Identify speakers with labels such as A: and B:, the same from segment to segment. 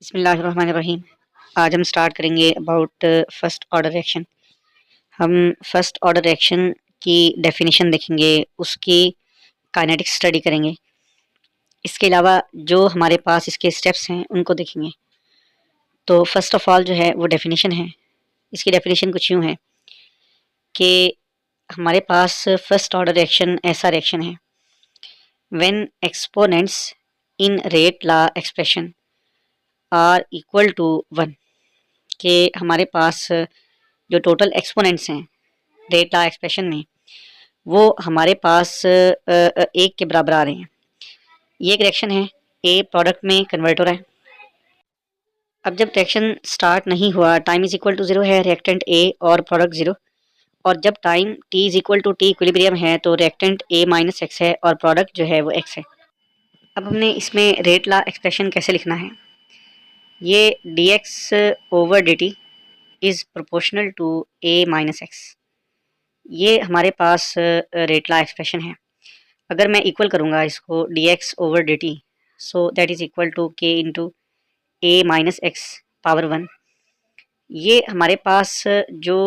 A: बिस्मिल्लाहिर्रहमानिर्रहीम। आज हम स्टार्ट करेंगे अबाउट फर्स्ट ऑर्डर रिएक्शन। हम फर्स्ट ऑर्डर रिएक्शन की डेफिनेशन देखेंगे, उसकी काइनेटिक स्टडी करेंगे। इसके अलावा जो हमारे पास इसके स्टेप्स हैं उनको देखेंगे। तो फर्स्ट ऑफ ऑल जो है वो डेफिनेशन है। इसकी डेफिनेशन कुछ यूँ है कि हमारे पास फर्स्ट ऑर्डर रिएक्शन ऐसा रिएक्शन है when exponents in rate law expression are equal to 1, कि हमारे पास जो टोटल एक्सपोनेंट्स हैं रेट लॉ एक्सप्रेशन में वो हमारे पास एक के बराबर आ रहे हैं। ये एक रिएक्शन है, ए प्रोडक्ट में कन्वर्ट हो रहा है। अब जब रिएक्शन स्टार्ट नहीं हुआ, टाइम इज इक्वल टू 0 है, रिएक्टेंट ए और प्रोडक्ट 0। और जब time T is equal to T equilibrium है तो रिएक्टेंट ए माइनस एक्स है और प्रोडक्ट जो है वो एक्स है। अब हमने इसमें रेट लॉ एक्सप्रेशन कैसे लिखना है, ये D X over D T is proportional to A minus X. ये हमारे पास रेट लॉ एक्सप्रेशन है। अगर मैं इक्वल करूँगा इसको D X over D T, so that is equal to K into A minus X power 1। ये हमारे पास जो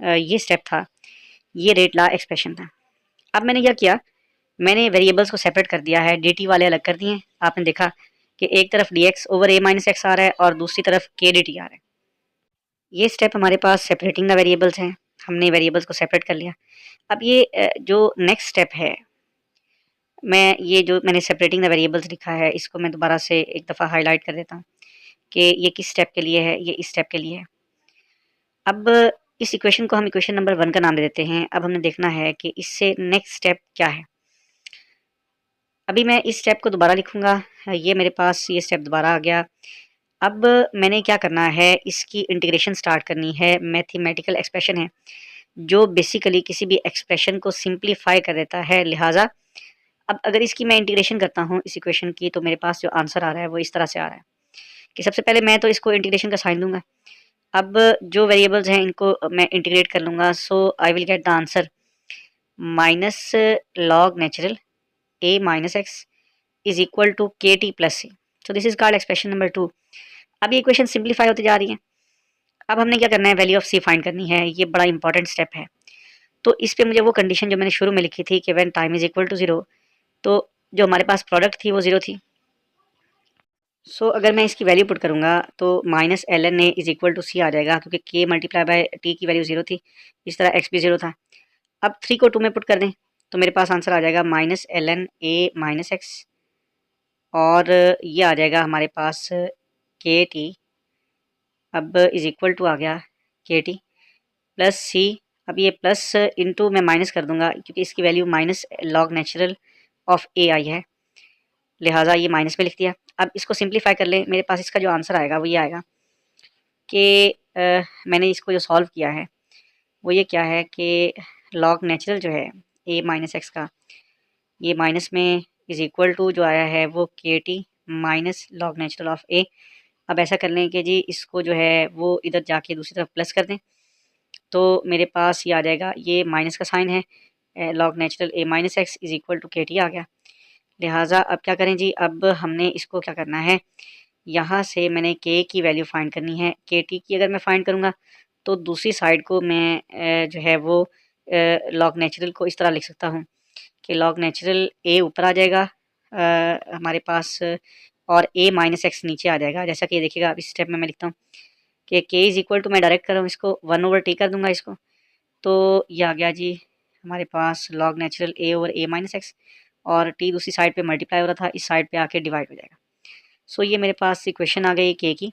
A: ये स्टेप था ये रेट लॉ एक्सप्रेशन था। अब मैंने क्या किया, मैंने वेरिएबल्स को सेपरेट कर दिया है, डी टी वाले अलग कर दिए। आपने देखा कि एक तरफ डी एक्स ओवर ए माइनस एक्स आ रहा है और दूसरी तरफ के डी टी आ रहा है। ये स्टेप हमारे पास सेपरेटिंग द वेरिएबल्स हैं, हमने वेरिएबल्स को सेपरेट कर लिया। अब ये जो नेक्स्ट स्टेप है, मैं ये जो मैंने सेपरेटिंग द वेरिएबल्स लिखा है इसको मैं दोबारा से एक दफ़ा हाईलाइट कर देता हूँ कि ये किस स्टेप के लिए है, ये इस स्टेप के लिए है। अब इस इक्वेशन को हम इक्वेशन नंबर 1 का नाम दे देते हैं। अब हमने देखना है कि इससे नेक्स्ट स्टेप क्या है। अभी मैं इस स्टेप को दोबारा लिखूँगा, ये मेरे पास ये स्टेप दोबारा आ गया। अब मैंने क्या करना है, इसकी इंटीग्रेशन स्टार्ट करनी है। मैथमेटिकल एक्सप्रेशन है जो बेसिकली किसी भी एक्सप्रेशन को सिंप्लीफाई कर देता है। लिहाजा अब अगर इसकी मैं इंटीग्रेशन करता हूँ इस इक्वेशन की, तो मेरे पास जो आंसर आ रहा है वो इस तरह से आ रहा है कि सबसे पहले मैं तो इसको इंटीग्रेशन का साइन दूंगा। अब जो वेरिएबल्स हैं इनको मैं इंटीग्रेट कर लूँगा, so I will get the answer minus log natural A minus X is equal to K T plus C. So this is called expression number 2। अब ये इक्वेशन सिंप्लीफाई होती जा रही है। अब हमने क्या करना है, वैल्यू ऑफ सी फाइंड करनी है। ये बड़ा इंपॉर्टेंट स्टेप है। तो इस पे मुझे वो कंडीशन जो मैंने शुरू में लिखी थी कि when time is equal to 0, तो जो हमारे पास प्रोडक्ट थी वो 0 थी। सो अगर मैं इसकी वैल्यू पुट करूँगा तो minus L N A is equal to C आ जाएगा, क्योंकि के मल्टीप्लाई बाय टी की वैल्यू 0 थी। इस तरह एक्स भी 0 था। अब 3 को 2 में पुट कर दें तो मेरे पास आंसर आ जाएगा minus L N A minus X, और ये आ जाएगा हमारे पास के टी, अब इज इक्वल टू आ गया के टी प्लस सी। अब ये प्लस इंटू मैं माइनस कर दूंगा क्योंकि इसकी value minus log natural of A आई है, लिहाजा ये माइनस में लिख दिया। अब इसको सिंप्लीफाई कर लें, मेरे पास इसका जो आंसर आएगा वो ये आएगा कि मैंने इसको जो सॉल्व किया है वो ये क्या है कि लॉग नेचुरल जो है ए माइनस एक्स का, ये माइनस में इज इक्वल टू जो आया है वो K T minus log natural of A. अब ऐसा कर लें कि जी इसको जो है वो इधर जाके दूसरी तरफ प्लस कर दें, तो मेरे पास ये आ जाएगा, ये माइनस का साइन है, log natural A minus X is equal to K T आ गया। लिहाजा अब क्या करें जी, अब हमने इसको क्या करना है, यहाँ से मैंने के की वैल्यू फाइंड करनी है। के टी की अगर मैं फाइंड करूँगा तो दूसरी साइड को मैं जो है वो लॉग नेचुरल को इस तरह लिख सकता हूँ कि लॉग नेचुरल ए ऊपर आ जाएगा हमारे पास, और ए माइनस एक्स नीचे आ जाएगा। जैसा कि देखिएगा अब इस स्टेप में मैं लिखता हूँ कि के इज़ इक्वल टू, मैं डायरेक्ट कर रहा हूँ इसको 1 ओवर टी कर दूंगा इसको, तो ये आ गया जी हमारे पास लॉग नेचुरल ए ओवर ए माइनस एक्स, और टी दूसरी साइड पे मल्टीप्लाई हो रहा था, इस साइड पे आके डिवाइड हो जाएगा। सो ये मेरे पास इक्वेशन आ गई के की।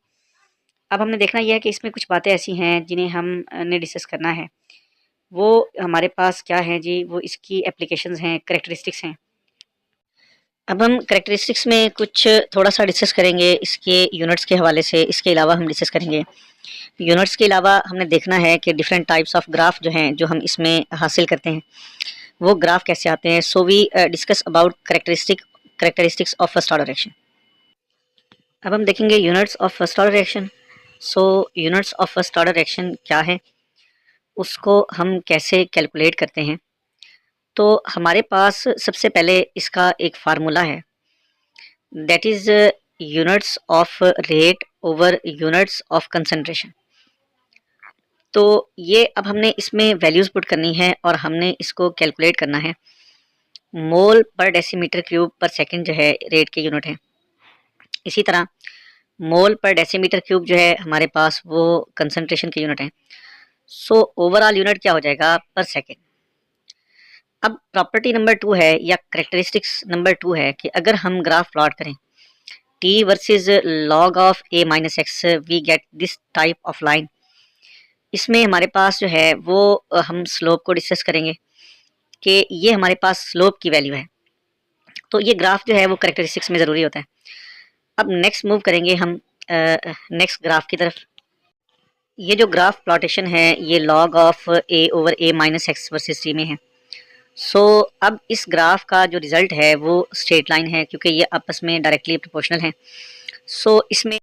A: अब हमने देखना यह है कि इसमें कुछ बातें ऐसी हैं जिन्हें हमने डिस्कस करना है। वो हमारे पास क्या है जी, वो इसकी एप्लीकेशंस हैं, करेक्टरिस्टिक्स हैं। अब हम करेक्टरिस्टिक्स में कुछ थोड़ा सा डिस्कस करेंगे इसके यूनिट्स के हवाले से। इसके अलावा हम डिस्कस करेंगे यूनिट्स के अलावा हमने देखना है कि डिफरेंट टाइप्स ऑफ ग्राफ जो हैं जो हम इसमें हासिल करते हैं वो ग्राफ कैसे आते हैं। So we discuss about characteristics of first order reaction. अब हम देखेंगे units of first order reaction. So units of first order reaction क्या है, उसको हम कैसे कैलकुलेट करते हैं। तो हमारे पास सबसे पहले इसका एक फार्मूला है, that is units of rate over units of concentration. तो ये अब हमने इसमें वैल्यूज़ पुट करनी है और हमने इसको कैलकुलेट करना है। मोल पर डेसीमीटर क्यूब पर सेकंड जो है रेट के यूनिट है। इसी तरह मोल पर डेसीमीटर क्यूब जो है हमारे पास वो कंसंट्रेशन के यूनिट है। सो ओवरऑल यूनिट क्या हो जाएगा पर सेकंड। अब प्रॉपर्टी नंबर 2 है या करेक्टरिस्टिक्स नंबर 2 है कि अगर हम ग्राफ प्लॉट करें t versus log of a minus X we get this type of line. इसमें हमारे पास जो है वो हम स्लोप को डिस्कस करेंगे कि ये हमारे पास स्लोप की वैल्यू है। तो ये ग्राफ जो है वो करेक्टरिस्टिक्स में ज़रूरी होता है। अब नेक्स्ट मूव करेंगे हम नेक्स्ट ग्राफ की तरफ। ये जो ग्राफ प्लॉटेशन है ये log of a over a minus x versus t में है। सो अब इस ग्राफ का जो रिज़ल्ट है वो स्ट्रेट लाइन है क्योंकि ये आपस में डायरेक्टली प्रोपोर्शनल है। सो इसमें